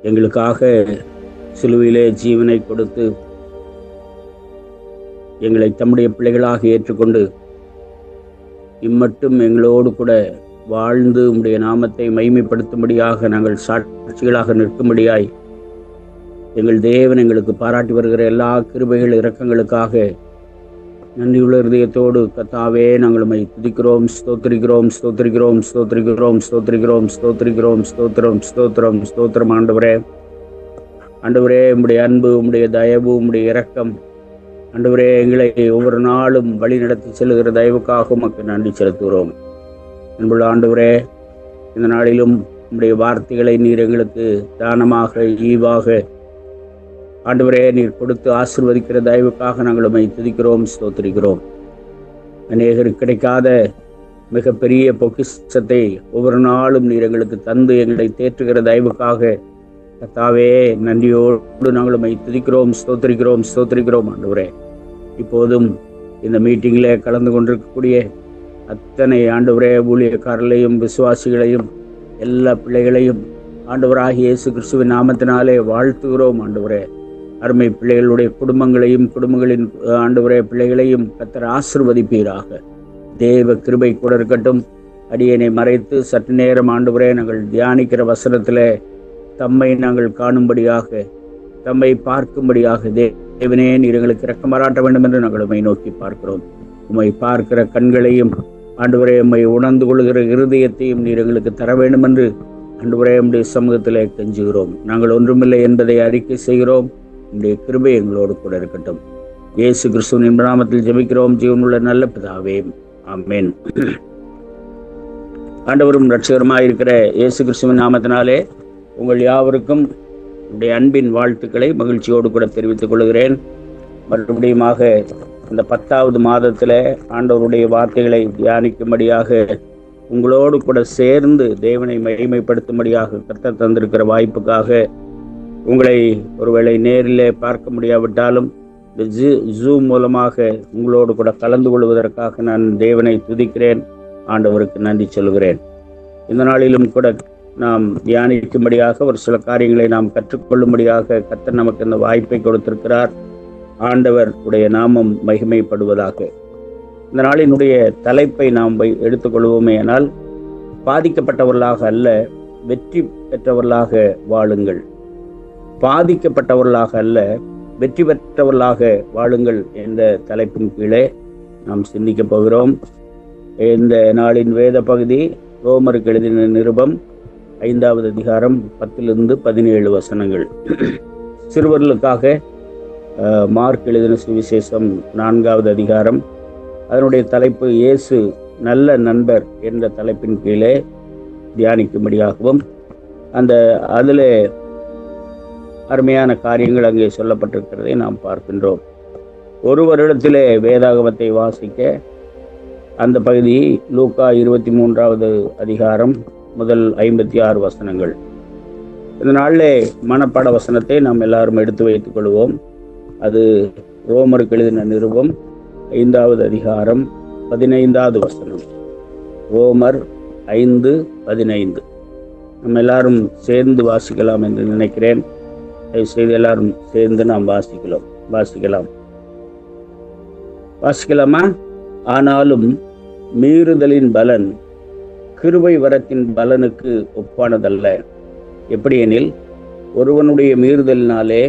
எங்களுக்காக சிலுவையிலே ஜீவனை கொடுத்து எங்களை தம்முடைய பிள்ளைகளாக ஏற்றுக்கொண்டு இம்மட்டும் எங்களோடு கூட வாழ்ந்து உம்முடைய நாமத்தை மகிமைப்படுத்தும்படியாக நாங்கள் சாட்சிகளாக நிற்கும்படியாய் எங்கள் தேவன் எங்களுக்கு பாராட்டி வருகிற எல்லா கிருபைகள் இரக்கங்களுக்காக நன்றியுள்ள இருதயத்தோடு கர்த்தாவே நாங்கள் உம்மை துதிக்கிறோம், ஸ்தோத்திரிக்கிறோம், ஸ்தோத்திரிக்கிறோம், ஸ்தோத்திரிக்கிறோம், ஸ்தோத்திரிக்கிறோம், ஸ்தோத்திரிக்கிறோம், ஸ்தோத்திரம், ஸ்தோத்திரம், ஸ்தோத்திரம். ஆண்டவரே, ஆண்டவரே, உம்முடைய அன்பு, உம்முடைய தயவு, உம்முடைய இரக்கம், ஆண்டவரே, எங்களை ஒவ்வொரு நாளும் வழி நடத்தி செல்லுகிற தயவுக்காக உமக்கு நன்றி செலுத்துகிறோம். அன்புள்ள ஆண்டவரே, இந்த நாளிலும் உம்முடைய வார்த்தைகளை நீர் எங்களுக்கு தானமாக ஈவாக ஆண்டவரே நீர் கொடுத்து ஆசீர்வதிக்கிற தயவுக்காக நாங்கள் உம்மை துதிக்கிறோம், ஸ்தோத்திரிக்கிறோம். அநேகருக்கு கிடைக்காத மிகப்பெரிய பொக்கிஷத்தை ஒவ்வொரு நாளும் நீர் எங்களுக்கு தந்து எங்களை தேற்றுகிற தயவுக்காக கர்த்தாவே நன்றியோடு நாங்கள் உம்மை துதிக்கிறோம், ஸ்தோத்திரிக்கிறோம், ஸ்தோத்திரிக்கிறோம். ஆண்டவரே, இப்போதும் இந்த மீட்டிங்கில் கலந்து கொண்டிருக்கக்கூடிய அத்தனை ஆண்டவரே ஊழியக்காரர்களையும் விசுவாசிகளையும் எல்லா பிள்ளைகளையும் ஆண்டவராகிய இயேசு கிறிஸ்துவின் நாமத்தினாலே வாழ்த்துகிறோம். ஆண்டவரே, அருமை பிள்ளைகளுடைய குடும்பங்களின் ஆண்டவரே பிள்ளைகளையும் கர்த்தர் ஆசீர்வதிப்பீராக. தேவ கிருபை கூட இருக்கட்டும். அடியனை மறைத்து சற்று நேரம் ஆண்டவரே நாங்கள் தியானிக்கிற வசனத்தில் தம்மை நாங்கள் காணும்படியாக, தம்மை பார்க்கும்படியாக தேவனே நீர் எங்களுக்கு இரக்கம் பாராட்ட வேண்டும் என்று நாங்கள் உம்மை நோக்கி பார்க்கிறோம். உம்மை பார்க்கிற கண்களையும் ஆண்டவரே உம்மை உணர்ந்து கொள்கிற இருதயத்தையும் நீர் எங்களுக்கு தர வேண்டும் என்று ஆண்டவரே உம்முடைய சமூகத்தில் கெஞ்சுகிறோம். நாங்கள் ஒன்றுமில்லை என்பதை அறிக்கை செய்கிறோம். உம்முடைய கிருபை எங்களோடு கூட இருக்கட்டும். இயேசு கிறிஸ்துவின் நாமத்தில் ஜெபிக்கிறோம், ஜீவனுள்ள நல்ல பிதாவே, ஆமென். ஆண்டவரும் இரட்சகருமாய் இருக்கிற இயேசு கிறிஸ்துவின் நாமத்தினாலே உங்கள் யாவருக்கும் உடைய அன்பின் வாழ்த்துக்களை மகிழ்ச்சியோடு கூட தெரிவித்துக் கொள்கிறேன். மறுபடியுமாக இந்த 10வது மாதத்தில் ஆண்டவருடைய வார்த்தைகளை தியானிக்கும்படியாக உங்களோடு கூட சேர்ந்து தேவனை மகிமைப்படுத்தும்படியாக கர்த்தர் தந்திருக்கிற வாய்ப்புக்காக உங்களை ஒருவேளை நேரில் பார்க்க முடியாவிட்டாலும் இந்த ஜூம் மூலமாக உங்களோடு கூட கலந்து கொள்வதற்காக நான் தேவனை துதிக்கிறேன், ஆண்டவருக்கு நன்றி சொல்கிறேன். இந்த நாளிலும் கூட நாம் தியானிக்கும்படியாக ஒரு சில காரியங்களை நாம் கற்றுக்கொள்ளும்படியாக கர்த்தர் நமக்கு இந்த வாய்ப்பை கொடுத்திருக்கிறார். ஆண்டவர் உடைய நாமம் மகிமைப்படுவதாக. இந்த நாளினுடைய தலைப்பை நாம் எடுத்துக்கொள்வோமே ஆனால், பாதிக்கப்பட்டவர்களாக அல்ல வெற்றி பெற்றவர்களாக வாழுங்கள். பாதிக்கப்பட்டவர்களாக அல்ல வெற்றி பெற்றவர்களாக வாழுங்கள் என்ற தலைப்பின் கீழே நாம் சிந்திக்கப் போகிறோம். இந்த நாளின் வேத பகுதி ரோமருக்கு எழுதின நிருபம் 5வது அதிகாரம் 10-17 வசனங்கள். சிறுவர்களுக்காக மார்க் எழுதின சுவிசேஷம் 4வது அதிகாரம், அதனுடைய தலைப்பு இயேசு நல்ல நண்பர் என்ற தலைப்பின் கீழே தியானிக்கும்படியாகவும், அதில் அருமையான காரியங்கள் அங்கே சொல்லப்பட்டிருக்கிறதை நாம் பார்க்கின்றோம். ஒரு வருடத்திலே வேதாகமத்தை வாசிக்க அந்த பகுதி லூக்கா 23வது அதிகாரம் முதல் 56 வசனங்கள். இந்த நாளிலே மனப்பாட வசனத்தை நாம் எல்லாரும் எடுத்து வைத்துக் கொள்வோம். அது ரோமருக்கு எழுதின நிருபம் 5வது அதிகாரம் 15வது வசனம். ரோமர் 5:15. நம்ம எல்லாரும் சேர்ந்து வாசிக்கலாம் என்று நினைக்கிறேன். தயவுசெய்து எல்லாரும் சேர்ந்து நாம் வாசிக்கலாமா? ஆனாலும் மீறுதலின் பலன் கிருபை வரத்தின் பலனுக்கு ஒப்பானதல்ல. எப்படியெனில், ஒருவனுடைய மீறுதலினாலே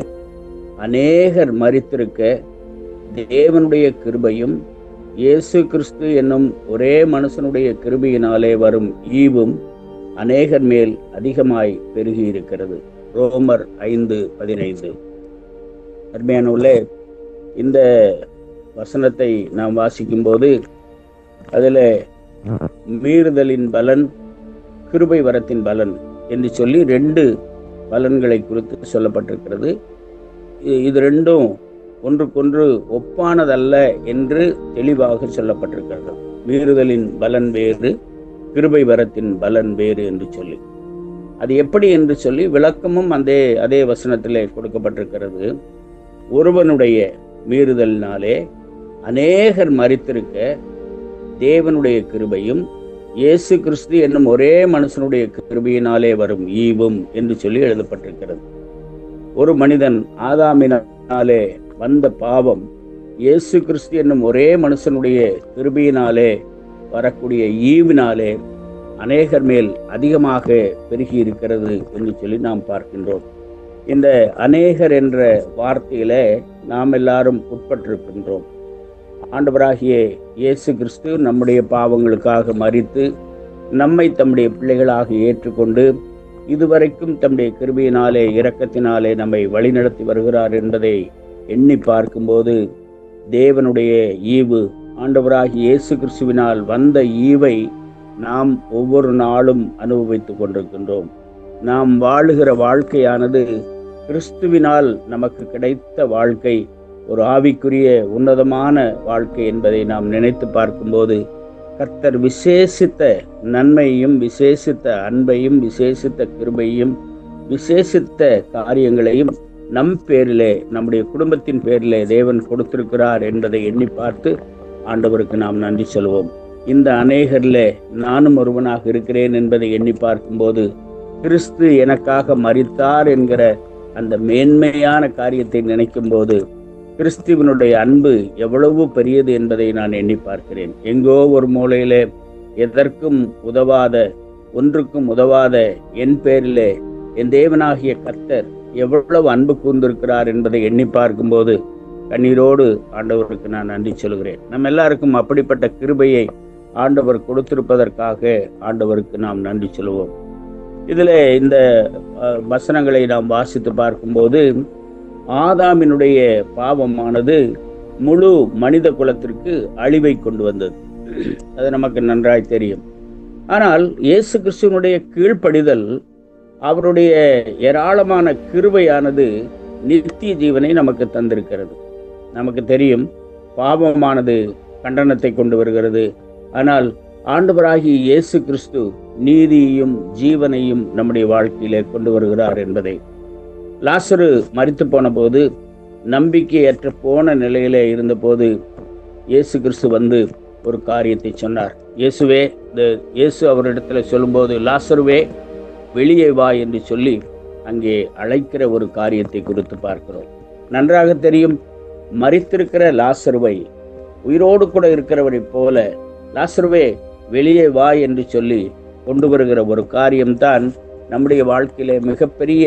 அநேகர் மரித்திருக்க தேவனுடைய கிருபையும் இயேசு கிறிஸ்து என்னும் ஒரே மனுஷனுடைய கிருபையினாலே வரும் ஈவும் அநேகர் மேல் அதிகமாய் பெருகி இருக்கிறது. ரோமர் 5:15. அருமையானவர்களே, இந்த வசனத்தை நாம் வாசிக்கும் போது அதில் மீறுதலின் பலன், கிருபை வரத்தின் பலன் என்று சொல்லி 2 பலன்களை குறித்து சொல்லப்பட்டிருக்கிறது. இது ரெண்டும் ஒன்றுக்கொன்று ஒப்பானதல்ல என்று தெளிவாக சொல்லப்பட்டிருக்கிறது. மீறுதலின் பலன் வேறு, கிருபை வரத்தின் பலன் வேறு என்று சொல்லி, அது எப்படி என்று சொல்லி விளக்கமும் அதே வசனத்திலே கொடுக்கப்பட்டிருக்கிறது. ஒருவனுடைய மீறுதலினாலே அநேகர் மரித்திருக்க தேவனுடைய கிருபையும் இயேசு கிறிஸ்து என்னும் ஒரே மனுஷனுடைய கிருபையினாலே வரும் ஈவும் என்று சொல்லி எழுதப்பட்டிருக்கிறது. ஒரு மனிதன் ஆதாமினாலே வந்த பாவம் இயேசு கிறிஸ்து என்னும் ஒரே மனுஷனுடைய கிருபையினாலே வரக்கூடிய ஈவினாலே அநேகர் மேல் அதிகமாக பெருகி இருக்கிறது என்று சொல்லி நாம் பார்க்கின்றோம். இந்த அநேகர் என்ற வார்த்தையில நாம் எல்லாரும் உட்பட்டிருக்கின்றோம். ஆண்டவராகிய இயேசு கிறிஸ்து நம்முடைய பாவங்களுக்காக மரித்து நம்மை தம்முடைய பிள்ளைகளாக ஏற்றுக்கொண்டு இதுவரைக்கும் தம்முடைய கிருபையினாலே இரக்கத்தினாலே நம்மை வழிநடத்தி வருகிறார் என்பதை எண்ணி பார்க்கும்போது தேவனுடைய ஈவு, ஆண்டவராகிய இயேசு கிறிஸ்துவினால் வந்த ஈவை நாம் ஒவ்வொரு நாளும் அனுபவித்துக் கொண்டிருக்கின்றோம். நாம் வாழுகிற வாழ்க்கையானது கிறிஸ்துவினால் நமக்கு கிடைத்த வாழ்க்கை ஒரு ஆவிக்குரிய உன்னதமான வாழ்க்கை என்பதை நாம் நினைத்து பார்க்கும்போது கர்த்தர் விசேஷித்த நன்மையும் விசேஷித்த அன்பையும் விசேஷித்த கிருபையும் விசேஷித்த காரியங்களையும் நம் பேரிலே, நம்முடைய குடும்பத்தின் பேரிலே தேவன் கொடுத்திருக்கிறார் என்பதை எண்ணி பார்த்து ஆண்டவருக்கு நாம் நன்றி சொல்வோம். இந்த அநேகரிலே நானும் ஒருவனாக இருக்கிறேன் என்பதை எண்ணி பார்க்கும்போது கிறிஸ்து எனக்காக மரித்தார் என்கிற அந்த மேன்மையான காரியத்தை நினைக்கும் போது கிறிஸ்துவனுடைய அன்பு எவ்வளவு பெரியது என்பதை நான் எண்ணி பார்க்கிறேன். எங்கோ ஒரு மூலையிலே எதற்கும் உதவாத, ஒன்றுக்கும் உதவாத என் பேரிலே என் தேவனாகிய கர்த்தர் எவ்வளவு அன்பு கூர்ந்திருக்கிறார் என்பதை எண்ணி பார்க்கும்போது கண்ணீரோடு ஆண்டவருக்கு நான் நன்றி சொல்கிறேன். நம்ம எல்லாருக்கும் அப்படிப்பட்ட கிருபையை ஆண்டவர் கொடுத்திருப்பதற்காக ஆண்டவருக்கு நாம் நன்றி சொல்லுவோம். இதில் இந்த வசனங்களை நாம் வாசித்து பார்க்கும்போது ஆதாமினுடைய பாவமானது முழு மனித குலத்திற்கு அழிவை கொண்டு வந்தது. அது நமக்கு நன்றாய் தெரியும். ஆனால் இயேசு கிறிஸ்துவனுடைய கீழ்ப்படிதல், அவருடைய ஏராளமான கிருபையானது நித்திய ஜீவனை நமக்கு தந்திருக்கிறது. நமக்கு தெரியும், பாவமானது கண்டனத்தை கொண்டு வருகிறது. ஆனால் ஆண்டவராகிய இயேசு கிறிஸ்து நீதியையும் ஜீவனையும் நம்முடைய வாழ்க்கையிலே கொண்டு வருகிறார் என்பதை. லாசரு மரித்து போன போது, நம்பிக்கையற்ற போன நிலையிலே இருந்தபோது இயேசு கிறிஸ்து வந்து ஒரு காரியத்தை சொன்னார். இயேசு அவரிடத்துல சொல்லும்போது, லாசருவே வெளியே வா என்று சொல்லி அங்கே அழைக்கிற ஒரு காரியத்தை குறித்து பார்க்கிறோம். நன்றாக தெரியும், மரித்திருக்கிற லாசருவை உயிரோடு கூட இருக்கிறவரை போல லாசருவே வெளியே வா என்று சொல்லி கொண்டு வருகிற ஒரு காரியம்தான் நம்முடைய வாழ்க்கையில மிகப்பெரிய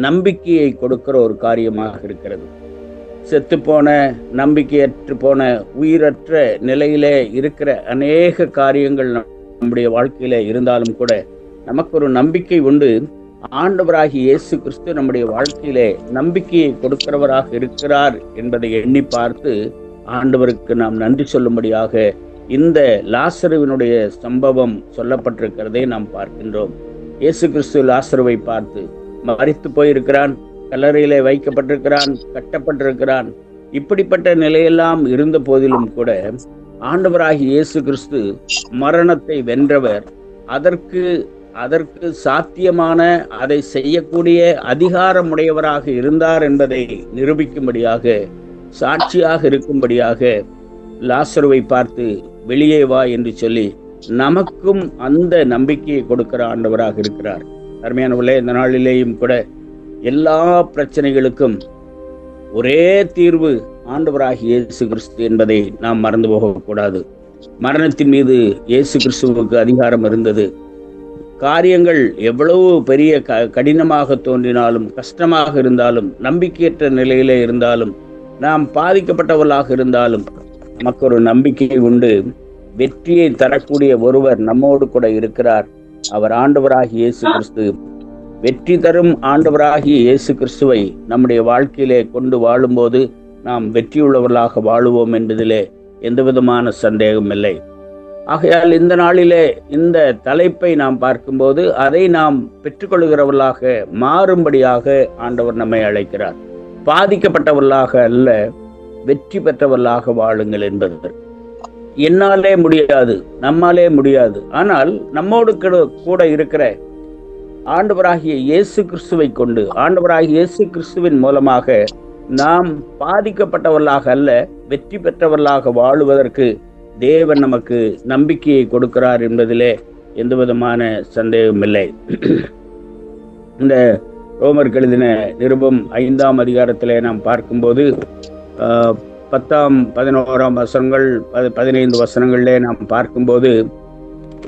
நம்பிக்கையை கொடுக்கிற ஒரு காரியமாக இருக்கிறது. செத்துப்போன, நம்பிக்கையற்று போன, உயிரற்ற நிலையிலே இருக்கிற அநேக காரியங்கள் நம்முடைய வாழ்க்கையில இருந்தாலும் கூட நமக்கு ஒரு நம்பிக்கை உண்டு. ஆண்டவராகிய இயேசு கிறிஸ்து நம்முடைய வாழ்க்கையிலே நம்பிக்கையை கொடுக்கிறவராக இருக்கிறார் என்பதை எண்ணி பார்த்து ஆண்டவருக்கு நாம் நன்றி சொல்லும்படியாக இந்த லாசருவினுடைய சம்பவம் சொல்லப்பட்டிருக்கிறதை நாம் பார்க்கின்றோம். இயேசு கிறிஸ்து லாசருவை பார்த்து, மரித்து போயிருக்கிறான், கல்லறையிலே வைக்கப்பட்டிருக்கிறான், கட்டப்பட்டிருக்கிறான், இப்படிப்பட்ட நிலையெல்லாம் இருந்த போதிலும் கூட ஆண்டவராகிய இயேசு கிறிஸ்து மரணத்தை வென்றவர், அதற்கு சாத்தியமான, அதை செய்யக்கூடிய அதிகாரமுடையவராக இருந்தார் என்பதை நிரூபிக்கும்படியாக, சாட்சியாக இருக்கும்படியாக லாசருவை பார்த்து வெளியே வா என்று சொல்லி நமக்கும் அந்த நம்பிக்கையை கொடுக்கிற ஆண்டவராக இருக்கிறார். அருமையானவர்களே, இந்த நாளிலேயும் கூட எல்லா பிரச்சனைகளுக்கும் ஒரே தீர்வு ஆண்டவராகிய இயேசு கிறிஸ்து என்பதை நாம் மறந்து போகக்கூடாது. மரணத்தின் மீது இயேசு கிறிஸ்துவுக்கு அதிகாரம் இருந்தது. காரியங்கள் எவ்வளவு பெரிய கடினமாக தோன்றினாலும், கஷ்டமாக இருந்தாலும், நம்பிக்கையற்ற நிலையிலே இருந்தாலும், நாம் பாதிக்கப்பட்டவர்களாக இருந்தாலும் நமக்கு ஒரு நம்பிக்கை உண்டு. வெற்றியை தரக்கூடிய ஒருவர் நம்மோடு கூட இருக்கிறார். அவர் ஆண்டவராகிய இயேசு கிறிஸ்து. வெற்றி தரும் ஆண்டவராகிய இயேசு கிறிஸ்துவை நம்முடைய வாழ்க்கையிலே கொண்டு வாழும்போது நாம் வெற்றியுள்ளவர்களாக வாழுவோம் என்பதிலே எந்த விதமான சந்தேகம் இல்லை. ஆகையால் இந்த நாளிலே இந்த தலைப்பை நாம் பார்க்கும்போது அதை நாம் பெற்றுக்கொள்கிறவர்களாக மாறும்படியாக ஆண்டவர் நம்மை அழைக்கிறார். பாதிக்கப்பட்டவர்களாக அல்ல, வெற்றி பெற்றவர்களாக வாழுங்கள் என்பது. என்னாலே முடியாது, நம்மாலே முடியாது. ஆனால் நம்மோடு கூட இருக்கிற ஆண்டவராகிய இயேசு கிறிஸ்துவை கொண்டு, ஆண்டவராகிய இயேசு கிறிஸ்துவின் மூலமாக நாம் பாதிக்கப்பட்டவர்களாக அல்ல, வெற்றி பெற்றவர்களாக வாழுவதற்கு தேவன் நமக்கு நம்பிக்கையை கொடுக்கிறார் என்பதிலே எந்த விதமான சந்தேகமில்லை. இந்த ரோமருக்கு எழுதின நிருபம் 5ஆம் அதிகாரத்திலே நாம் பார்க்கும்போது 10ஆம் 11ஆம் வசனங்கள் 15 வசனங்களிலே நாம் பார்க்கும்போது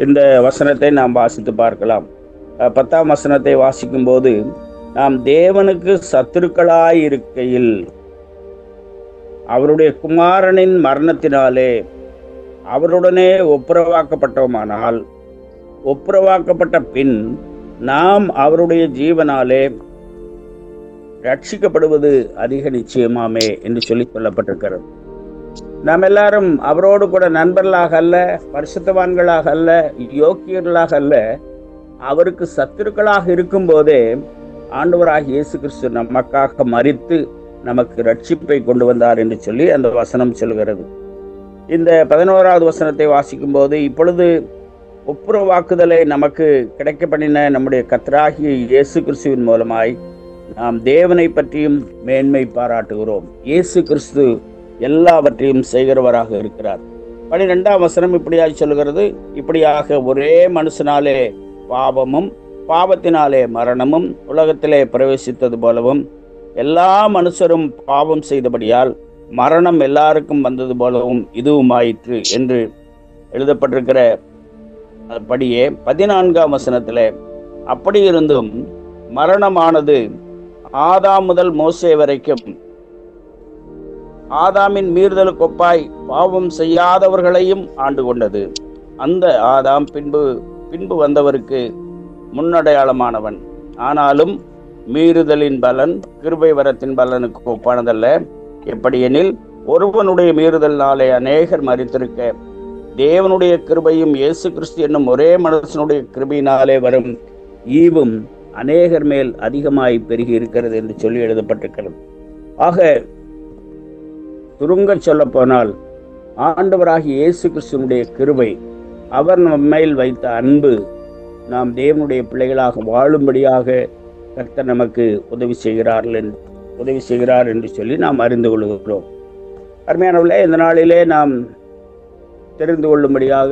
இந்த வசனத்தை நாம் வாசித்து பார்க்கலாம். 10ஆம் வசனத்தை வாசிக்கும் போது, நாம் தேவனுக்கு சத்துருக்களாய் இருக்கையில் அவருடைய குமாரனின் மரணத்தினாலே அவருடனே ஒப்புரவாக்கப்பட்டோமானால், ஒப்புரவாக்கப்பட்ட பின் நாம் அவருடைய ஜீவனாலே ரட்சிக்கப்படுவது அதிக நிச்சயமாமே என்று சொல்லி சொல்லப்பட்டிருக்கிறது. நாம் எல்லாரும் அவரோடு கூட நண்பர்களாக அல்ல, பரிசுத்தவான்களாக அல்ல, யோக்கியர்களாக அல்ல, அவருக்கு சத்துருக்களாக இருக்கும் போதே ஆண்டவராகிய இயேசு கிறிஸ்து நமக்காக மரித்து நமக்கு ரட்சிப்பை கொண்டு வந்தார் என்று சொல்லி அந்த வசனம் சொல்கிறது. இந்த 11வது வசனத்தை வாசிக்கும் போது, இப்பொழுது ஒப்புரவாக்குதலை நமக்கு கிடைக்க பண்ணின நம்முடைய கர்த்தராகிய இயேசு கிறிஸ்துவின் மூலமாய் நாம் தேவனை பற்றியும் மேன்மை பாராட்டுகிறோம். இயேசு கிறிஸ்து எல்லாவற்றையும் செய்கிறவராக இருக்கிறார். 12ஆம் வசனம் இப்படியாக சொல்கிறது, இப்படியாக ஒரே மனுஷனாலே பாவமும் பாவத்தினாலே மரணமும் உலகத்திலே பிரவேசித்தது போலவும் எல்லா மனுஷரும் பாவம் செய்தபடியால் மரணம் எல்லாருக்கும் வந்தது போலவும் இதுவும் ஆயிற்று என்று எழுதப்பட்டிருக்கிற படியே 14ஆம் வசனத்திலே, அப்படி இருந்தும் மரணமானது ஆதாம் முதல் மோசே வரைக்கும் ஆதாமின் மீறுதலுக்கு ஒப்பாய் பாவம் செய்யாதவர்களையும் ஆண்டு கொண்டது. அந்த ஆதாம் பின்பு வந்தவருக்கு முன்னடையாளமானவன். ஆனாலும் மீறுதலின் பலன் கிருபை வரத்தின் பலனுக்கு ஒப்பானதல்ல. எப்படியெனில், ஒருவனுடைய மீறுதலினாலே அநேகர் மரித்திருக்க, தேவனுடைய கிருபையும் இயேசு கிறிஸ்து என்னும் ஒரே மனுஷனுடைய கிருபையினாலே வரும் ஈவும் அநேகர் மேல் அதிகமாய் பெருகி இருக்கிறது என்று சொல்லி எழுதப்பட்டிருக்கிறது. ஆக சுருங்க சொல்ல போனால், ஆண்டவராகிய இயேசு கிறிஸ்துவனுடைய கிருபை, அவர் நம்மேல் வைத்த அன்பு, நாம் தேவனுடைய பிள்ளைகளாக வாழும்படியாக கர்த்தர் நமக்கு உதவி செய்கிறார் என்று சொல்லி நாம் அறிந்து கொள்கிறோம். அருமையானவர்களே, இந்த நாளிலே நாம் தெரிந்து கொள்ளும்படியாக,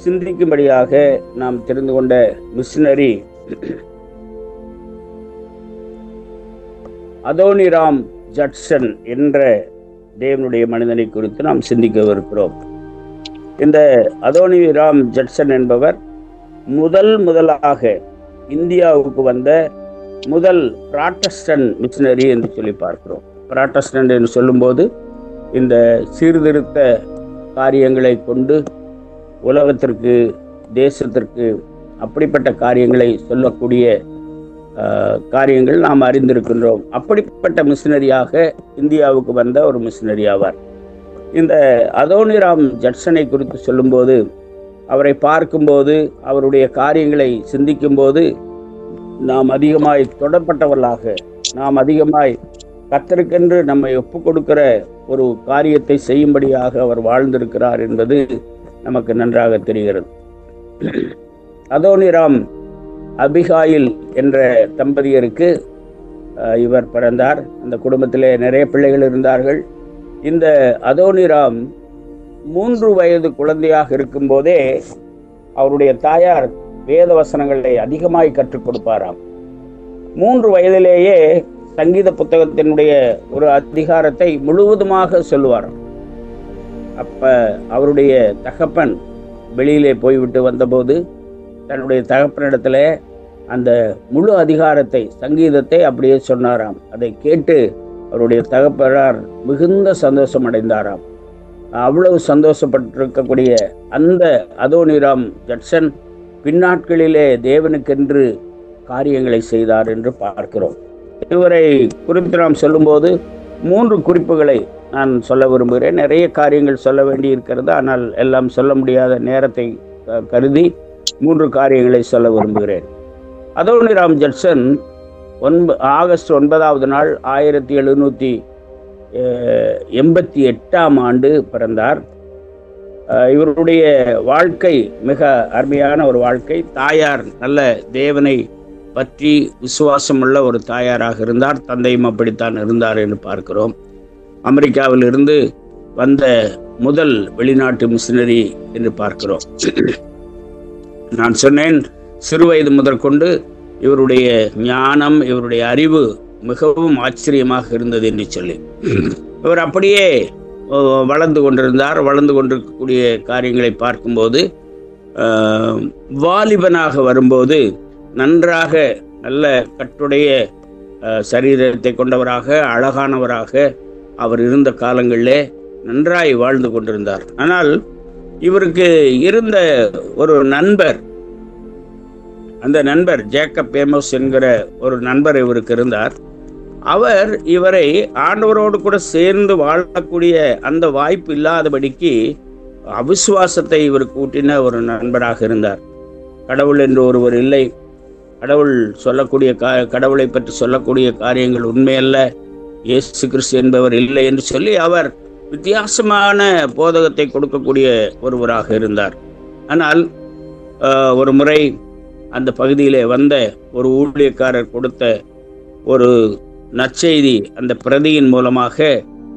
சிந்திக்கும்படியாக நாம் தெரிந்து கொண்ட மிஷனரி அதோனிராம் ஜட்சன் என்ற தேவனுடைய மனிதனை குறித்து நாம் சிந்திக்கவிருக்கிறோம். இந்த அதோனிராம் ஜட்சன் என்பவர் முதலாக இந்தியாவுக்கு வந்த முதல் புராட்டஸ்டன்ட் மிஷனரி என்று சொல்லி பார்க்கிறோம். புராட்டஸ்டன்ட் என்று சொல்லும்போது, இந்த சீர்திருத்த காரியங்களை கொண்டு உலகத்திற்கு, தேசத்திற்கு அப்படிப்பட்ட காரியங்களை சொல்லக்கூடிய காரியங்கள் நாம் அறிந்திருக்கின்றோம். அப்படிப்பட்ட மிஷனரியாக இந்தியாவுக்கு வந்த ஒரு மிஷனரி ஆவார். இந்த அதோனிராம் ஜட்சனை குறித்து சொல்லும்போது, அவரை பார்க்கும்போது, அவருடைய காரியங்களை சிந்திக்கும்போது, நாம் அதிகமாய் தொடப்பட்டவர்களாக, நாம் அதிகமாய் கர்த்தருக்கென்று நம்மை ஒப்பு கொடுக்கிற ஒரு காரியத்தை செய்யும்படியாக அவர் வாழ்ந்திருக்கிறார் என்பது நமக்கு நன்றாக தெரிகிறது. அதோனிராம் அபிகாயில் என்ற தம்பதியருக்கு இவர் பிறந்தார். அந்த குடும்பத்திலே நிறைய பிள்ளைகள் இருந்தார்கள். இந்த அதோனிராம் 3 வயது குழந்தையாக இருக்கும்போதே அவருடைய தாயார் வேத வசனங்களை அதிகமாய் கற்றுக் கொடுப்பாராம். 3 வயதிலேயே சங்கீத புத்தகத்தினுடைய ஒரு அதிகாரத்தை முழுவதுமாக சொல்லுவாராம். அப்ப அவருடைய தகப்பன் வெளியிலே போய்விட்டு வந்தபோது தன்னுடைய தகப்பனிடத்துல அந்த முழு அதிகாரத்தை, சங்கீதத்தை அப்படியே சொன்னாராம். அதை கேட்டு அவருடைய தகப்பனார் மிகுந்த சந்தோஷம் அடைந்தாராம். அவ்வளவு சந்தோஷப்பட்டிருக்கக்கூடிய அந்த அதோனிராம் ஜட்சன் பின்னாட்களிலே தேவனுக்கென்று காரியங்களை செய்தார் என்று பார்க்கிறோம். இவரை குறித்து நாம் சொல்லும்போது 3 குறிப்புகளை நான் சொல்ல விரும்புகிறேன். நிறைய காரியங்கள் சொல்ல வேண்டி இருக்கிறது, ஆனால் எல்லாம் சொல்ல முடியாத நேரத்தை கருதி 3 காரியங்களை சொல்ல விரும்புகிறேன். அதோனிராம் ஜட்சன் ஆகஸ்ட் 9ஆவது நாள் 1788ஆம் ஆண்டு பிறந்தார். இவருடைய வாழ்க்கை மிக அருமையான ஒரு வாழ்க்கை. தாயார் நல்ல தேவனை பற்றி விசுவாசமுள்ள ஒரு தாயாராக இருந்தார். தந்தையும் அப்படித்தான் இருந்தார் என்று பார்க்கிறோம். அமெரிக்காவில் இருந்து வந்த முதல் வெளிநாட்டு மிஷினரி என்று பார்க்கிறோம். நான் சொன்னேன், சிறுவயது முதற்கொண்டு இவருடைய ஞானம், இவருடைய அறிவு மிகவும் ஆச்சரியமாக இருந்தது என்று சொல்லி இவர் அப்படியே வளர்ந்து கொண்டிருந்தார். வளர்ந்து கொண்டிருக்கக்கூடிய காரியங்களை பார்க்கும்போது வாலிபனாக வரும்போது நன்றாக நல்ல கட்டுடைய சரீரத்தை கொண்டவராக, அழகானவராக அவர் இருந்த காலங்களிலே நன்றாய் வாழ்ந்து கொண்டிருந்தார். ஆனால் இவருக்கு இருந்த ஒரு நண்பர், அந்த நண்பர் ஜேக்கப் பேமோஸ் என்கிற ஒரு நண்பர் இவருக்கு இருந்தார். அவர் இவரை ஆண்டவரோடு கூட சேர்ந்து வாழக்கூடிய அந்த வாய்ப்பு இல்லாதபடிக்கு அவிசுவாசத்தை இவருக்கு ஊட்டின ஒரு நண்பராக இருந்தார். கடவுள் என்று ஒருவர் இல்லை, கடவுள் சொல்லக்கூடிய கடவுளை பற்றி சொல்லக்கூடிய காரியங்கள் உண்மையல்ல, இயேசு கிறிஸ்து என்பவர் இல்லை என்று சொல்லி அவர் வித்தியாசமான போதகத்தை கொடுக்கக்கூடிய ஒருவராக இருந்தார். ஆனால் ஒரு முறை அந்த பகுதியிலே வந்த ஒரு ஊழியக்காரர் கொடுத்த ஒரு நற்செய்தி, அந்த பிரதியின் மூலமாக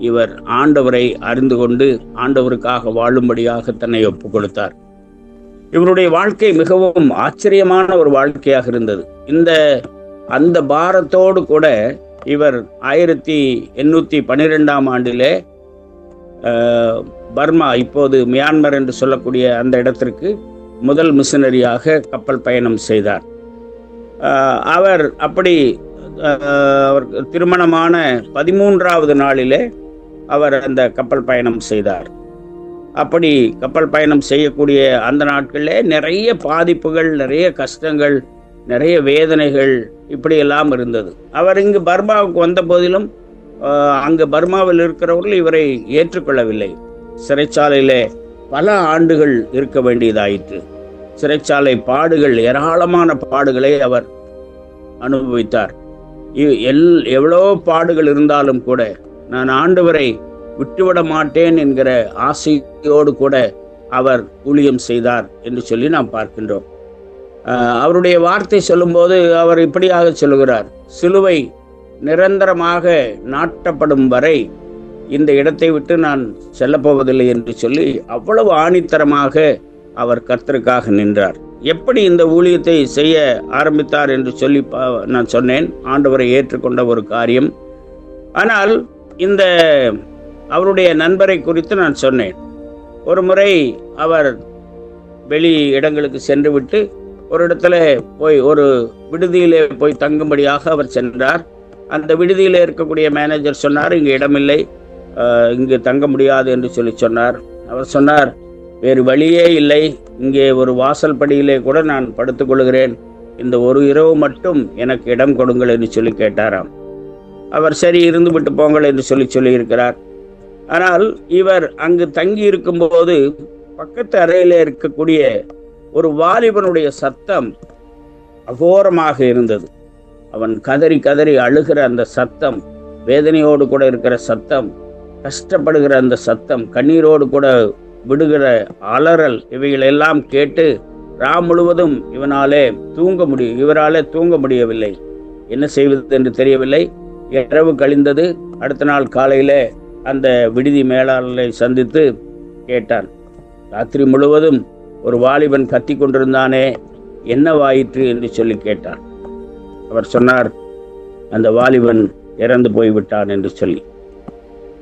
இவர் ஆண்டவரை அறிந்து கொண்டு ஆண்டவருக்காக வாழும்படியாக தன்னை ஒப்புக் கொடுத்தார். இவருடைய வாழ்க்கை மிகவும் ஆச்சரியமான ஒரு வாழ்க்கையாக இருந்தது. அந்த பாரத்தோடு கூட இவர் 1812ஆம் ஆண்டிலே பர்மா, இப்போது மியான்மர் என்று சொல்லக்கூடிய அந்த இடத்திற்கு முதல் மிஷனரியாக கப்பல் பயணம் செய்தார். அவர் அப்படி அவர் திருமணமான 13வது நாளிலே அவர் அந்த கப்பல் பயணம் செய்தார். அப்படி கப்பல் பயணம் செய்யக்கூடிய அந்த நாட்களிலே நிறைய பாதிப்புகள், நிறைய கஷ்டங்கள், நிறைய வேதனைகள் இப்படியெல்லாம் இருந்தது. அவர் இங்கு பர்மாவுக்கு வந்த போதிலும் அங்கு பர்மாவில் இருக்கிறவர்கள் இவரை ஏற்றுக்கொள்ளவில்லை. சிறைச்சாலையிலே பல ஆண்டுகள் இருக்க வேண்டியதாயிற்று. சிறைச்சாலை பாடுகள், ஏராளமான பாடுகளை அவர் அனுபவித்தார். எவ்வளோ பாடுகள் இருந்தாலும் கூட நான் ஆண்டவரை விட்டுவிட மாட்டேன் என்கிற ஆசையோடு கூட அவர் ஊழியம் செய்தார் என்று சொல்லி நாம் பார்க்கின்றோம். அவருடைய வார்த்தை சொல்லும்போது அவர் இப்படியாக சொல்லுகிறார், சிலுவை நிரந்தரமாக நாட்டப்படும் வரை இந்த இடத்தை விட்டு நான் செல்லப்போவதில்லை என்று சொல்லி அவ்வளவு ஆணித்தரமாக அவர் கர்த்தருக்காக நின்றார். எப்படி இந்த ஊழியத்தை செய்ய ஆரம்பித்தார் என்று சொல்லி நான் சொன்னேன், ஆண்டவரை ஏற்றுக்கொண்ட ஒரு காரியம். ஆனால் இந்த அவருடைய நண்பரை குறித்து நான் சொன்னேன். ஒரு முறை அவர் வெளி இடங்களுக்கு சென்று விட்டு ஒரு இடத்துல போய் ஒரு விடுதியிலே போய் தங்கும்படியாக அவர் சென்றார். அந்த விடுதியில் இருக்கக்கூடிய மேனேஜர் சொன்னார், இங்கு இடமில்லை, இங்கு தங்க முடியாது என்று சொல்லி சொன்னார். அவர் சொன்னார், வேறு வழியே இல்லை, இங்கே ஒரு வாசல் படியிலே கூட நான் படுத்துக்கொள்கிறேன், இந்த ஒரு இரவு மட்டும் எனக்கு இடம் கொடுங்கள் என்று சொல்லி கேட்டாராம். அவர் சரி இருந்து விட்டு போங்கள் என்று சொல்லியிருக்கிறார். ஆனால் இவர் அங்கு தங்கி இருக்கும்போது பக்கத்து அறையிலே இருக்கக்கூடிய ஒரு வாலிபனுடைய சத்தம் அகோரமாக இருந்தது. அவன் கதறி கதறி அழுகிற அந்த சத்தம், வேதனையோடு கூட இருக்கிற சத்தம், கஷ்டப்படுகிற அந்த சத்தம், கண்ணீரோடு கூட விடுகிற அலறல், இவைகளெல்லாம் கேட்டு முழுவதும் இவராலே தூங்க முடியவில்லை. என்ன செய்வது என்று தெரியவில்லை. இரவு கழிந்தது. அடுத்த நாள் காலையில அந்த விடுதி மேலாளரை சந்தித்து கேட்டான், ராத்திரி முழுவதும் ஒரு வாலிபன் கத்தி கொண்டிருந்தானே, என்னவாயிற்று என்று சொல்லி கேட்டான். அவர் சொன்னார், அந்த வாலிபன் இறந்து போய்விட்டான் என்று சொல்லி.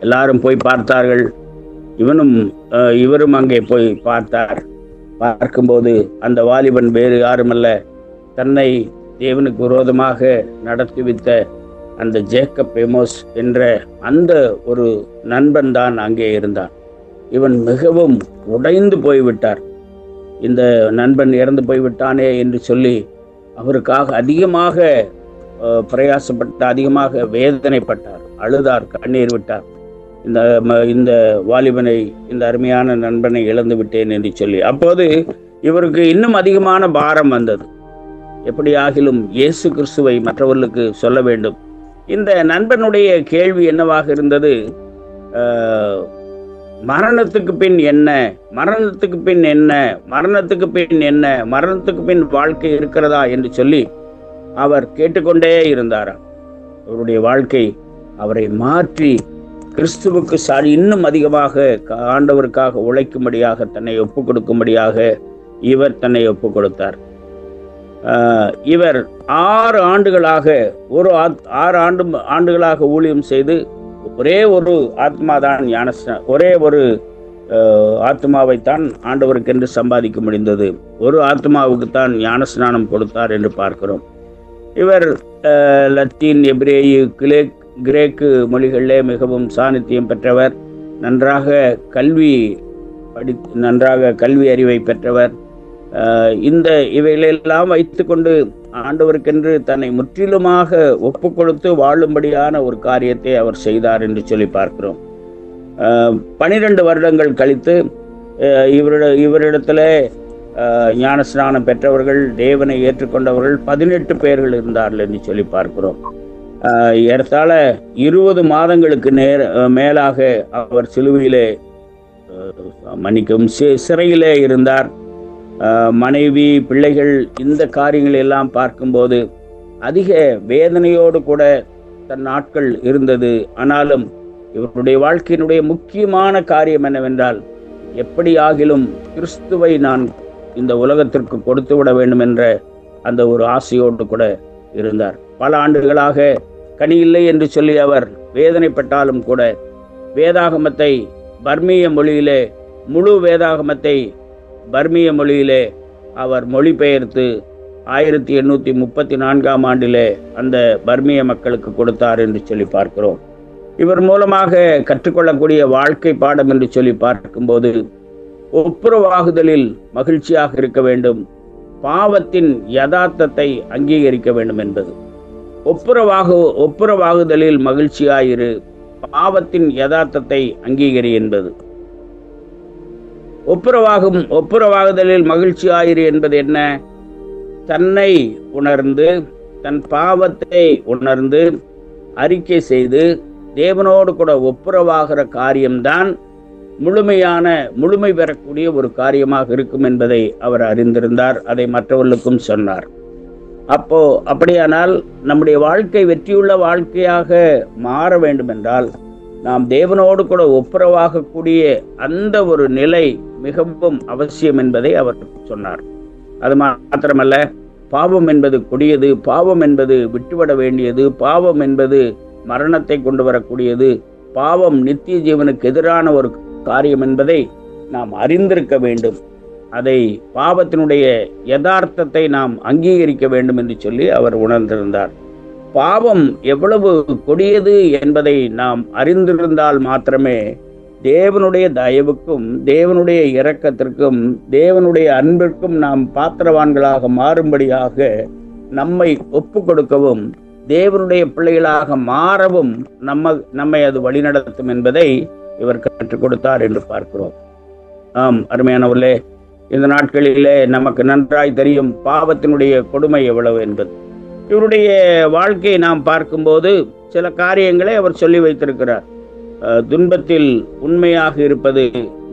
எல்லாரும் போய் பார்த்தார்கள். இவரும் அங்கே போய் பார்த்தார். பார்க்கும்போது அந்த வாலிபன் வேறு யாருமல்ல, தன்னை தேவனுக்கு விரோதமாக நடத்தி வைத்த அந்த ஜேக்கப் பேமோஸ் என்ற அந்த ஒரு நண்பன் தான் அங்கே இருந்தான். இவன் மிகவும் உடைந்து போய்விட்டார். இந்த நண்பன் இறந்து போய்விட்டானே என்று சொல்லி அவருக்காக அதிகமாக பிரயாசப்பட்டு அதிகமாக வேதனைப்பட்டார், அழுதார், கண்ணீர் விட்டார். இந்த வாலிபனை, இந்த அருமையான நண்பனை இழந்து விட்டேன் என்று சொல்லி. அப்போது இவருக்கு இன்னும் அதிகமான பாரம் வந்தது. எப்படி ஆகிலும் இயேசு கிறிஸ்துவை மற்றவர்களுக்கு சொல்ல வேண்டும். இந்த நண்பனுடைய கேள்வி என்னவாக இருந்தது, மரணத்துக்கு பின் என்ன, மரணத்துக்கு பின் என்ன, மரணத்துக்கு பின் என்ன, மரணத்துக்கு பின் வாழ்க்கை இருக்கிறதா என்று சொல்லி அவர் கேட்டுக்கொண்டே இருந்தாராம். அவருடைய வாழ்க்கை அவரை மாற்றி கிறிஸ்துவுக்கு இன்னும் அதிகமாக ஆண்டவருக்காக உழைக்கும்படியாக தன்னை ஒப்பு கொடுக்கும்படியாக இவர் தன்னை ஒப்பு கொடுத்தார். இவர் 6 ஆண்டுகளாக 6 ஆண்டுகளாக ஊழியம் செய்து ஒரே ஒரு ஆத்மாதான் ஒரே ஒரு ஆத்மாவைத்தான் ஆண்டவருக்கென்று சம்பாதிக்க முடிந்தது. ஒரு ஆத்மாவுக்கு தான் ஞானஸ்நானம் கொடுத்தார் என்று பார்க்கிறோம். இவர் லத்தீன், எபிரேயு, கிரேக்கு மொழிகளிலே மிகவும் சாநித்தியம் பெற்றவர். நன்றாக கல்வி அறிவை பெற்றவர். இவைகளெல்லாம் வைத்துக்கொண்டு ஆண்டவருக்கென்று தன்னை முற்றிலுமாக ஒப்பு கொடுத்து வாழும்படியான ஒரு காரியத்தை அவர் செய்தார் என்று சொல்லி பார்க்கிறோம். 12 வருடங்கள் கழித்து இவரிடத்துல ஞானஸ்நானம் பெற்றவர்கள், தேவனை ஏற்றுக்கொண்டவர்கள் 18 பேர்கள் இருந்தார்கள் என்று சொல்லி பார்க்கிறோம். ஏறத்தாழ 20 மாதங்களுக்கு மேலாக அவர் சிலுவையிலே சிறையிலே இருந்தார். மனைவி, பிள்ளைகள், இந்த காரியங்கள் எல்லாம் பார்க்கும்போது அதிக வேதனையோடு கூட தன் நாட்கள் இருந்தது. ஆனாலும் இவருடைய வாழ்க்கையினுடைய முக்கியமான காரியம் என்னவென்றால், எப்படி ஆகிலும் கிறிஸ்துவை நான் இந்த உலகத்திற்கு கொடுத்து விட வேண்டும் என்ற அந்த ஒரு ஆசையோடு கூட இருந்தார். பல ஆண்டுகளாக கனி இல்லை என்று சொல்லி அவர் வேதனைப்பட்டாலும் கூட வேதாகமத்தை பர்மிய மொழியிலே, முழு வேதாகமத்தை பர்மிய மொழியிலே அவர் மொழிபெயர்த்து 1834 ஆண்டிலே அந்த பர்மிய மக்களுக்கு கொடுத்தார் என்று சொல்லி பார்க்கிறோம். இவர் மூலமாக கற்றுக்கொள்ளக்கூடிய வாழ்க்கை பாடம் என்று சொல்லி பார்க்கும்போது, ஒப்புரவாகுதலில் மகிழ்ச்சியாக இருக்க வேண்டும், பாவத்தின் யதார்த்தத்தை அங்கீகரிக்க வேண்டும் என்பது. ஒப்புரவாகுதலில் மகிழ்ச்சியாயிரு, பாவத்தின் யதார்த்தத்தை அங்கீகரி என்பது. ஒப்புரவாகுதலில் மகிழ்ச்சியாயிரு என்பது என்ன? தன்னை உணர்ந்து, தன் பாவத்தை உணர்ந்து அறிக்கை செய்து தேவனோடு கூட ஒப்புரவாகிற காரியம்தான் முழுமை பெறக்கூடிய ஒரு காரியமாக இருக்கும் என்பதை அவர் அறிந்திருந்தார். அதை மற்றவர்களுக்கும் சொன்னார். அப்படியானால் நம்முடைய வாழ்க்கை வெற்றியுள்ள வாழ்க்கையாக மாற வேண்டும் என்றால் நாம் தேவனோடு கூட ஒப்புரவாகக்கூடிய அந்த ஒரு நிலை மிகவும் அவசியம் என்பதை அவர் சொன்னார். அது மாத்திரமல்ல, பாவம் என்பது கொடியது, பாவம் என்பது விட்டுவிட வேண்டியது, பாவம் என்பது மரணத்தை கொண்டு வரக்கூடியது, பாவம் நித்திய ஜீவனுக்கு எதிரான ஒரு காரியம் என்பதை நாம் அறிந்திருக்க வேண்டும். அதை பாவத்தினுடைய யதார்த்தத்தை நாம் அங்கீகரிக்க வேண்டும் என்று சொல்லி அவர் உணர்ந்திருந்தார். பாவம் எவ்வளவு கொடியது என்பதை நாம் அறிந்திருந்தால் மாத்திரமே தேவனுடைய தயவுக்கும், தேவனுடைய இரக்கத்திற்கும், தேவனுடைய அன்பிற்கும் நாம் பாத்திரவான்களாக மாறும்படியாக நம்மை ஒப்பு கொடுக்கவும், தேவனுடைய பிள்ளைகளாக மாறவும் நம்மை அது வழிநடத்தும் என்பதை இவர் கற்றுக் கொடுத்தார் என்று பார்க்கிறோம். ஆம், அருமையானவர்களே, இந்த நாட்களிலே நமக்கு நன்றாய் தெரியும் பாவத்தினுடைய கொடுமை எவ்வளவு என்பது. இவருடைய வாழ்க்கையை நாம் பார்க்கும்போது சில காரியங்களை அவர் சொல்லி வைத்திருக்கிறார். துன்பத்தில் உண்மையாக இருப்பது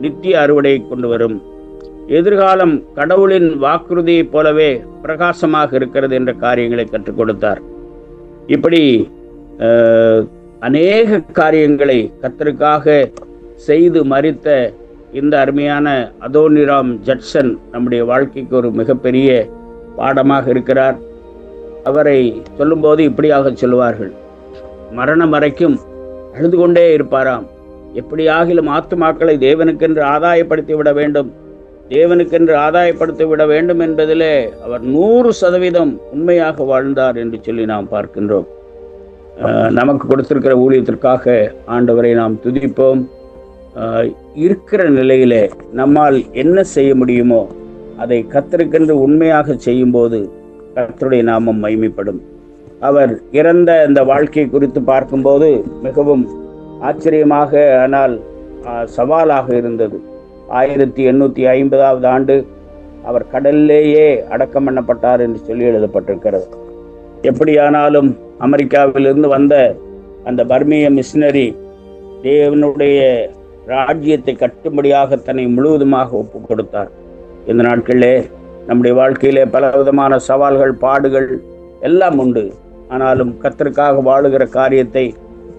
நித்திய அறுவடை கொண்டு வரும், எதிர்காலம் கடவுளின் வாக்குறுதியைப் போலவே பிரகாசமாக இருக்கிறது என்ற காரியங்களை கற்றுக் கொடுத்தார். இப்படி அநேக காரியங்களை கர்த்தருக்காக செய்து மரித்த இந்த அருமையான அதோனிராம் ஜட்சன் நம்முடைய வாழ்க்கைக்கு ஒரு மிகப்பெரிய பாடமாக இருக்கிறார். அவரை சொல்லும்போது இப்படியாக சொல்லுவார்கள், மரணம் வரைக்கும் அழுது கொண்டே இருப்பாராம். எப்படியாகிலும் ஆத்துமாக்களை தேவனுக்கென்று ஆதாயப்படுத்தி விட வேண்டும், தேவனுக்கென்று ஆதாயப்படுத்தி விட வேண்டும் என்பதிலே அவர் 100% உண்மையாக வாழ்ந்தார் என்று சொல்லி நாம் பார்க்கின்றோம். நமக்கு கொடுத்திருக்கிற ஊழியத்திற்காக ஆண்டவரை நாம் துதிப்போம். இருக்கிற நிலையிலே நம்மால் என்ன செய்ய முடியுமோ அதை கர்த்தருக்கென்று உண்மையாக செய்யும்போது கர்த்தருடைய நாமம் மகிமைப்படும். அவர் இறந்த இந்த வாழ்க்கை குறித்து பார்க்கும்போது மிகவும் ஆச்சரியமாக, ஆனால் சவாலாக இருந்தது. 1850ஆவது ஆண்டு அவர் கடலிலேயே அடக்கம் பண்ணப்பட்டார் என்று சொல்லி எழுதப்பட்டிருக்கிறது. எப்படியானாலும் அமெரிக்காவிலிருந்து வந்த அந்த பர்மிய மிஷினரி தேவனுடைய ராஜ்யத்தை கட்டும்படியாக தன்னை முழுவதுமாக ஒப்பு கொடுத்தார். இந்த நாட்களிலே நம்முடைய வாழ்க்கையிலே பலவிதமான சவால்கள், பாடுகள் எல்லாம் உண்டு. ஆனாலும் கர்த்தருக்காக வாழுகிற காரியத்தை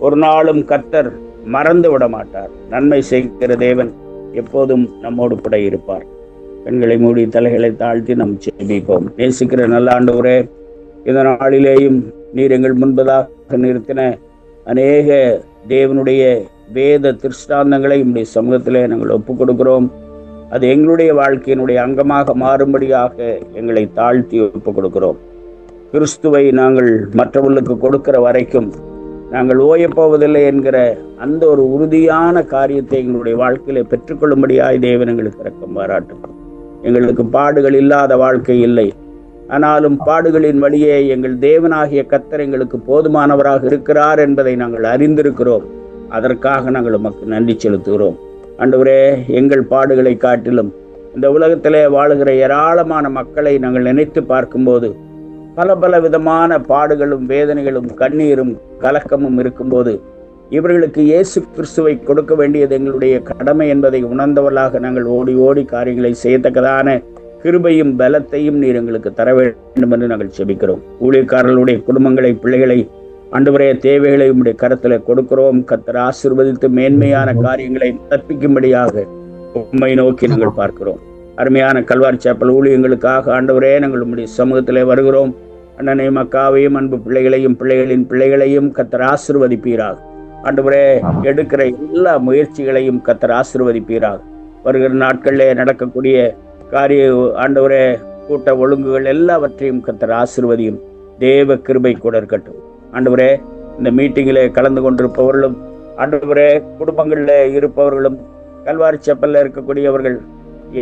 ஒரு நாளும் கர்த்தர் மறந்து விட மாட்டார். நன்மை செய்கிற தேவன் எப்போதும் நம்மோடு கூட இருப்பார். கண்களை மூடி தலைகளை தாழ்த்தி நாம் ஜெபிப்போம். நேசிக்கிற நல்ல ஆண்டவரே, இந்த நாளிலேயும் நீர் எங்கள் முன்பதாக நிறுத்தின அநேக தேவனுடைய வேத திருஷ்டாந்தங்களை உம்முடைய சமூகத்திலே நாங்கள் ஒப்புக் கொடுக்கிறோம். அது எங்களுடைய வாழ்க்கையினுடைய அங்கமாக மாறும்படியாக எங்களை தாழ்த்தி ஒப்புக் கொடுக்கிறோம். கிறிஸ்துவை நாங்கள் மற்றவர்களுக்கு கொடுக்கிற வரைக்கும் நாங்கள் ஓயப்போவதில்லை என்கிற அந்த ஒரு உறுதியான காரியத்தை எங்களுடைய வாழ்க்கையில பெற்றுக்கொள்ளும்படியாய் தேவன் எங்களுக்கு இரக்கம் பாராட்டும். எங்களுக்கு பாடுகள் இல்லாத வாழ்க்கை இல்லை. ஆனாலும் பாடுகளின் வழியே எங்கள் தேவனாகிய கர்த்தர் எங்களுக்கு போதுமானவராக இருக்கிறார் என்பதை நாங்கள் அறிந்திருக்கிறோம். அதற்காக நாங்கள் உமக்கு நன்றி செலுத்துகிறோம். ஆண்டவரே, எங்கள் பாடுகளை காட்டிலும் இந்த உலகத்திலே வாழுகிற ஏராளமான மக்களை நாங்கள் நினைத்து பார்க்கும்போது பல விதமான பாடுகளும் வேதனைகளும் கண்ணீரும் கலக்கமும் இருக்கும்போது இவர்களுக்கு இயேசு கிறிஸ்துவை கொடுக்க வேண்டியது எங்களுடைய கடமை என்பதை உணர்ந்தவர்களாக நாங்கள் ஓடி காரியங்களை செய்யத்தக்கதான கிருபையும் பலத்தையும் நீர் எங்களுக்கு தர வேண்டும் என்று நாங்கள் செபிக்கிறோம். ஊழியக்காரர்களுடைய குடும்பங்களை, பிள்ளைகளை, ஆண்டவரே, தேவைகளை உம்முடைய கரத்துல கொடுக்கிறோம். கர்த்தர் ஆசீர்வதித்து மேன்மையான காரியங்களை தப்பிக்கும்படியாக உம்மை நோக்கி நாங்கள் பார்க்கிறோம். அருமையான கல்வாரி சேப்பல் ஊழியங்களுக்காக ஆண்டவரே நாங்கள் உம்முடைய சமூகத்திலே வருகிறோம். அண்ணனையும் அக்காவையும் அன்பு பிள்ளைகளையும் பிள்ளைகளின் பிள்ளைகளையும் கர்த்தர் ஆசீர்வதிப்பீராக. ஆண்டவரே, எடுக்கிற எல்லா முயற்சிகளையும் கர்த்தர் ஆசீர்வதிப்பீராக. வருகிற நாட்களிலே நடக்கக்கூடிய காரிய ஆண்டவரே கூட்ட ஒழுங்குகள் எல்லாவற்றையும் கர்த்தர் ஆசீர்வதியும். தேவ கிருபை கூட இருக்கட்டும். ஆண்டவரே, இந்த மீட்டிங்கிலே கலந்து கொண்டிருப்பவர்களும், ஆண்டவரே, குடும்பங்களில் இருப்பவர்களும், கல்வாரி செப்பல்ல இருக்கக்கூடியவர்கள்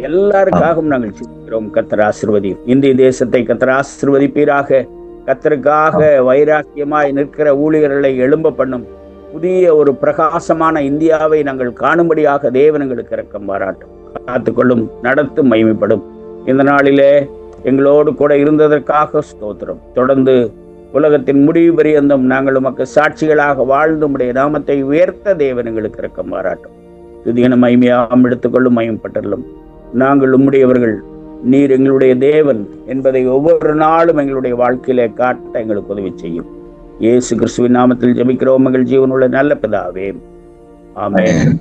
எல்லாருக்காகவும் நாங்கள் சிந்திக்கிறோம். கர்த்தர் ஆசீர்வதியும். இந்திய தேசத்தை கர்த்தர் ஆசீர்வதிப்பீராக. கர்த்தருக்காக வைராக்கியமாய் நிற்கிற ஊழியர்களை எழும்ப பண்ணும். புதிய ஒரு பிரகாசமான இந்தியாவை நாங்கள் காணும்படியாக தேவன் எங்களுக்கு இரக்கம் பாராட்டும். காத்துக்கொள்ளும், நடத்தும், மகிமைப்படும். இந்த நாளிலே எங்களோடு கூட இருந்ததற்காக ஸ்தோத்திரம். தொடர்ந்து உலகத்தின் முடிவு பரியந்தம் நாங்கள் உமக்கு சாட்சிகளாக வாழ்ந்து உம்முடைய நாமத்தை உயர்த்த தேவன் எங்களுக்கு இரக்கம் பாராட்டும். துதியான மகிமையாம் எடுத்துக்கொள்ளும், மகிமைப்பட்டலும். நாங்கள் உம்முடையவர்கள், நீர் எங்களுடைய தேவன் என்பதை ஒவ்வொரு நாளும் எங்களுடைய வாழ்க்கையிலே காட்ட எங்களுக்கு உதவி செய்யும். இயேசு கிறிஸ்துவின் நாமத்தில் ஜெபிக்கிறோம் எங்கள் ஜீவனுள்ள நல்ல பிதாவே, ஆமென்.